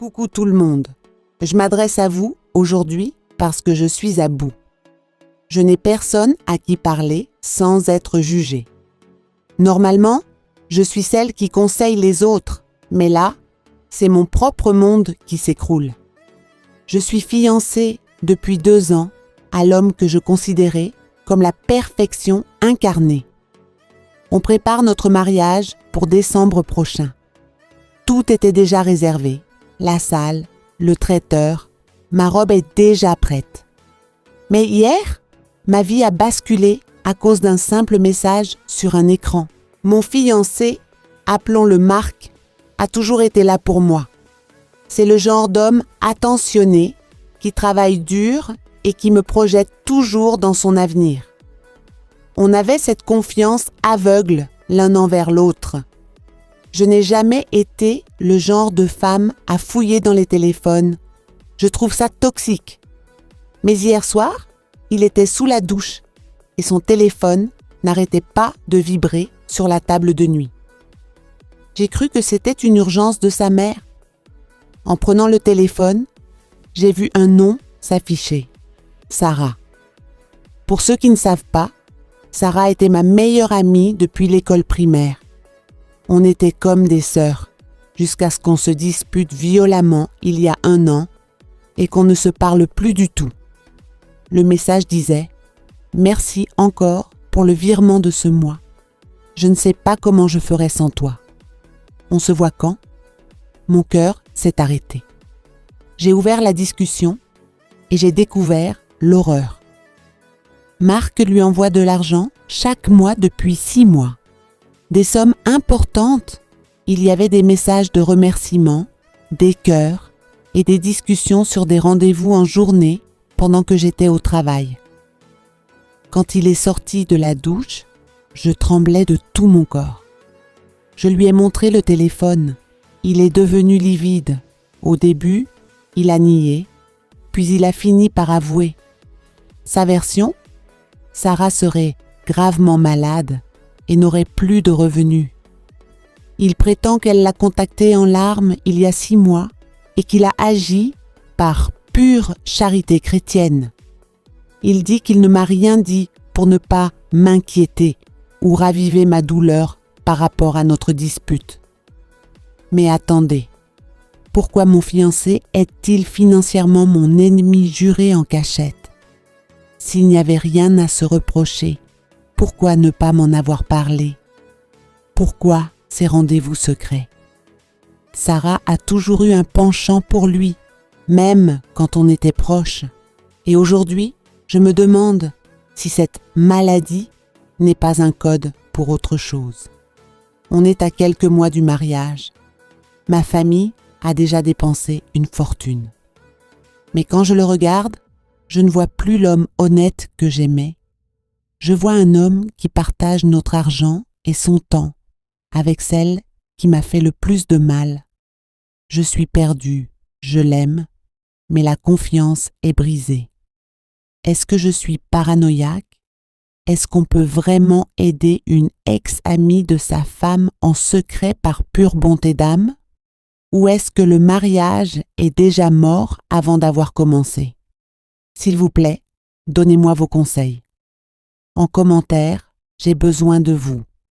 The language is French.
Coucou tout le monde. Je m'adresse à vous aujourd'hui parce que je suis à bout. Je n'ai personne à qui parler sans être jugée. Normalement, je suis celle qui conseille les autres, mais là, c'est mon propre monde qui s'écroule. Je suis fiancée depuis 2 ans à l'homme que je considérais comme la perfection incarnée. On prépare notre mariage pour décembre prochain. Tout était déjà réservé. La salle, le traiteur, ma robe est déjà prête. Mais hier, ma vie a basculé à cause d'un simple message sur un écran. Mon fiancé, appelons-le Marc, a toujours été là pour moi. C'est le genre d'homme attentionné, qui travaille dur et qui me projette toujours dans son avenir. On avait cette confiance aveugle l'un envers l'autre. Je n'ai jamais été le genre de femme à fouiller dans les téléphones. Je trouve ça toxique. Mais hier soir, il était sous la douche et son téléphone n'arrêtait pas de vibrer sur la table de nuit. J'ai cru que c'était une urgence de sa mère. En prenant le téléphone, j'ai vu un nom s'afficher. Sarah. Pour ceux qui ne savent pas, Sarah était ma meilleure amie depuis l'école primaire. On était comme des sœurs, jusqu'à ce qu'on se dispute violemment il y a 1 an et qu'on ne se parle plus du tout. Le message disait « Merci encore pour le virement de ce mois. Je ne sais pas comment je ferai sans toi. On se voit quand ?» Mon cœur s'est arrêté. J'ai ouvert la discussion et j'ai découvert l'horreur. Marc lui envoie de l'argent chaque mois depuis 6 mois. Des sommes importantes. Il y avait des messages de remerciements, des cœurs et des discussions sur des rendez-vous en journée pendant que j'étais au travail. Quand il est sorti de la douche, je tremblais de tout mon corps. Je lui ai montré le téléphone. Il est devenu livide. Au début, il a nié, puis il a fini par avouer. Sa version ? Sarah serait gravement malade et n'aurait plus de revenus. Il prétend qu'elle l'a contacté en larmes il y a 6 mois et qu'il a agi par pure charité chrétienne. Il dit qu'il ne m'a rien dit pour ne pas m'inquiéter ou raviver ma douleur par rapport à notre dispute. Mais attendez, pourquoi mon fiancé est-il financièrement mon ennemi juré en cachette? S'il n'y avait rien à se reprocher, pourquoi ne pas m'en avoir parlé? Pourquoi ces rendez-vous secrets? Sarah a toujours eu un penchant pour lui, même quand on était proches. Et aujourd'hui, je me demande si cette maladie n'est pas un code pour autre chose. On est à quelques mois du mariage. Ma famille a déjà dépensé une fortune. Mais quand je le regarde, je ne vois plus l'homme honnête que j'aimais. Je vois un homme qui partage notre argent et son temps avec celle qui m'a fait le plus de mal. Je suis perdue, je l'aime, mais la confiance est brisée. Est-ce que je suis paranoïaque? Est-ce qu'on peut vraiment aider une ex-amie de sa femme en secret par pure bonté d'âme? Ou est-ce que le mariage est déjà mort avant d'avoir commencé? S'il vous plaît, donnez-moi vos conseils. En commentaire, j'ai besoin de vous.